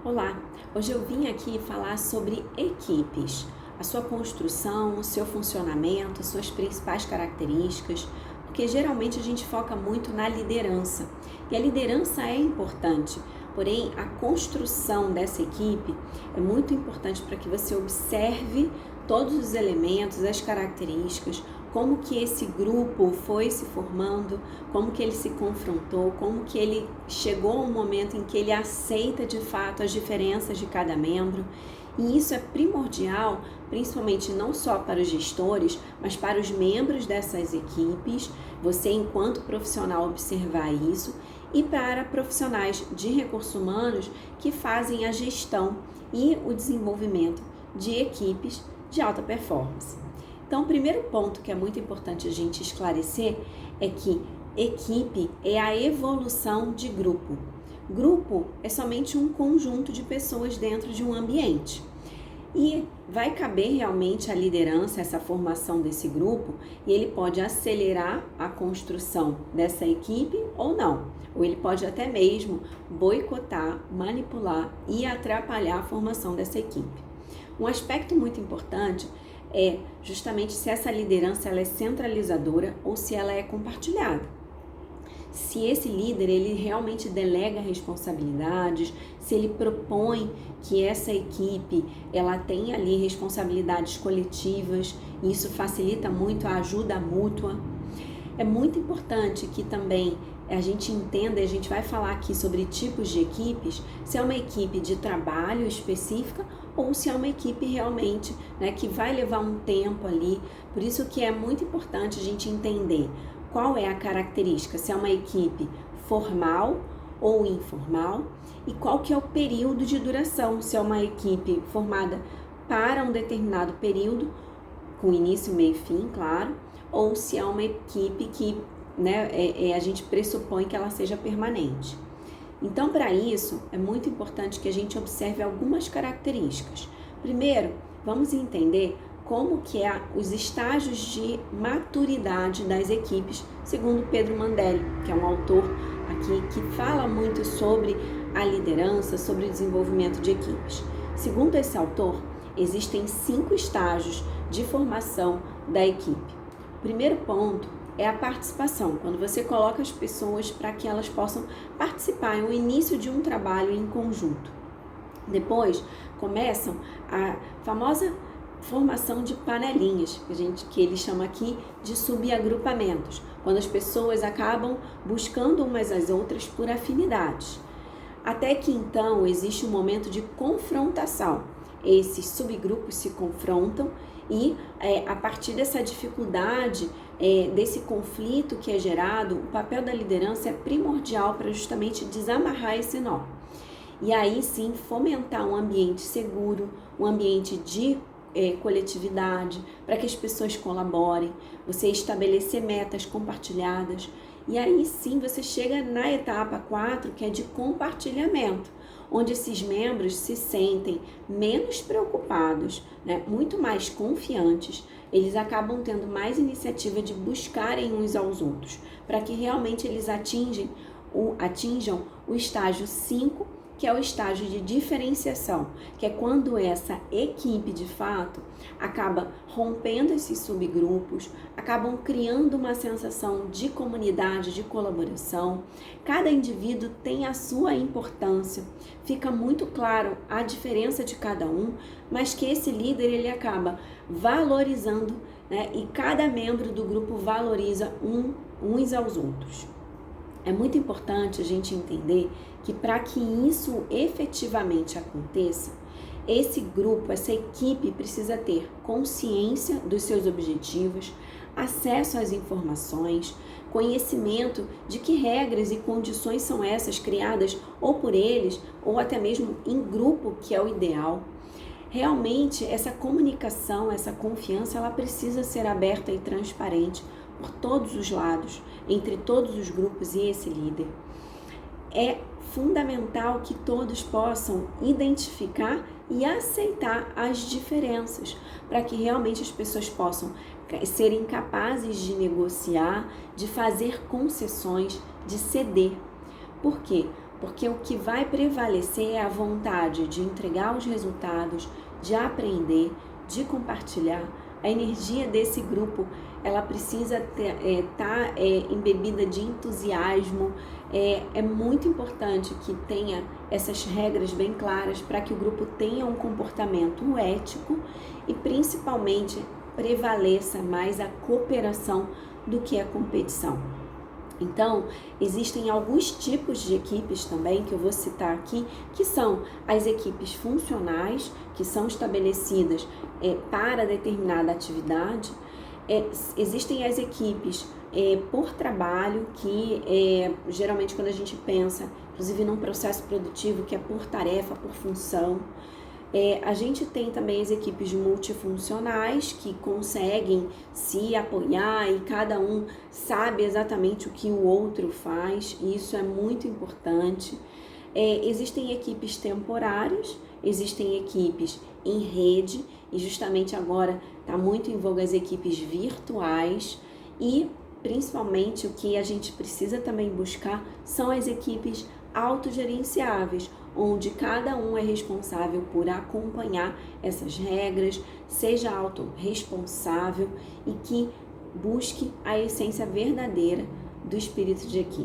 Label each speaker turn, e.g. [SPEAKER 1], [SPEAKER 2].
[SPEAKER 1] Olá, hoje eu vim aqui falar sobre equipes, a sua construção, o seu funcionamento, suas principais características, porque geralmente a gente foca muito na liderança e a liderança é importante, porém a construção dessa equipe é muito importante para que você observe todos os elementos, as características, como que esse grupo foi se formando, como que ele se confrontou, como que ele chegou a um momento em que ele aceita de fato as diferenças de cada membro. E isso é primordial, principalmente não só para os gestores, mas para os membros dessas equipes, você enquanto profissional observar isso, e para profissionais de recursos humanos que fazem a gestão e o desenvolvimento de equipes de alta performance. Então, o primeiro ponto que é muito importante a gente esclarecer é que equipe é a evolução de grupo. Grupo é somente um conjunto de pessoas dentro de um ambiente. E vai caber realmente à liderança essa formação desse grupo e ele pode acelerar a construção dessa equipe ou não. Ou ele pode até mesmo boicotar, manipular e atrapalhar a formação dessa equipe. Um aspecto muito importante é justamente se essa liderança ela é centralizadora ou se ela é compartilhada. Se esse líder ele realmente delega responsabilidades, se ele propõe que essa equipe ela tenha ali responsabilidades coletivas, e isso facilita muito a ajuda mútua. É muito importante que também a gente entenda, a gente vai falar aqui sobre tipos de equipes, se é uma equipe de trabalho específica ou se é uma equipe realmente, que vai levar um tempo ali. Por isso que é muito importante a gente entender qual é a característica, se é uma equipe formal ou informal e qual que é o período de duração, se é uma equipe formada para um determinado período, com início, meio e fim, claro, ou se é uma equipe que a gente pressupõe que ela seja permanente. Então, para isso, é muito importante que a gente observe algumas características. Primeiro, vamos entender como que é os estágios de maturidade das equipes, segundo Pedro Mandelli, que é um autor aqui que fala muito sobre a liderança, sobre o desenvolvimento de equipes. Segundo esse autor, existem 5 estágios de formação da equipe. O primeiro ponto é a participação, quando você coloca as pessoas para que elas possam participar, é o início de um trabalho em conjunto. Depois começam a famosa formação de panelinhas, que ele chama aqui de subagrupamentos, quando as pessoas acabam buscando umas às outras por afinidades. Até que então existe um momento de confrontação. Esses subgrupos se confrontam e a partir dessa dificuldade, desse conflito que é gerado, o papel da liderança é primordial para justamente desamarrar esse nó. E aí sim fomentar um ambiente seguro, um ambiente de coletividade, para que as pessoas colaborem, você estabelecer metas compartilhadas. E aí sim você chega na etapa 4, que é de compartilhamento, onde esses membros se sentem menos preocupados, muito mais confiantes, eles acabam tendo mais iniciativa de buscarem uns aos outros, para que realmente eles atinjam o estágio 5, que é o estágio de diferenciação, que é quando essa equipe de fato acaba rompendo esses subgrupos, acabam criando uma sensação de comunidade, de colaboração. Cada indivíduo tem a sua importância, fica muito claro a diferença de cada um, mas que esse líder ele acaba valorizando, e cada membro do grupo valoriza uns aos outros. É muito importante a gente entender que para que isso efetivamente aconteça, esse grupo, essa equipe precisa ter consciência dos seus objetivos, acesso às informações, conhecimento de que regras e condições são essas criadas ou por eles ou até mesmo em grupo, que é o ideal. Realmente essa comunicação, essa confiança, ela precisa ser aberta e transparente por todos os lados, entre todos os grupos e esse líder. É fundamental que todos possam identificar e aceitar as diferenças, para que realmente as pessoas possam serem capazes de negociar, de fazer concessões, de ceder. Por quê? porque o que vai prevalecer é a vontade de entregar os resultados, de aprender, de compartilhar. A energia desse grupo, ela precisa estar embebida de entusiasmo. É muito importante que tenha essas regras bem claras para que o grupo tenha um comportamento ético e principalmente prevaleça mais a cooperação do que a competição. Então, existem alguns tipos de equipes também que eu vou citar aqui, que são as equipes funcionais, que são estabelecidas para determinada atividade. Existem as equipes por trabalho, que geralmente quando a gente pensa, inclusive num processo produtivo, que é por tarefa, por função. A gente tem também as equipes multifuncionais que conseguem se apoiar e cada um sabe exatamente o que o outro faz, e isso é muito importante. Existem equipes temporárias, existem equipes em rede, e justamente agora está muito em voga as equipes virtuais, e principalmente o que a gente precisa também buscar são as equipes autogerenciáveis, onde cada um é responsável por acompanhar essas regras, seja autorresponsável e que busque a essência verdadeira do espírito de equipe.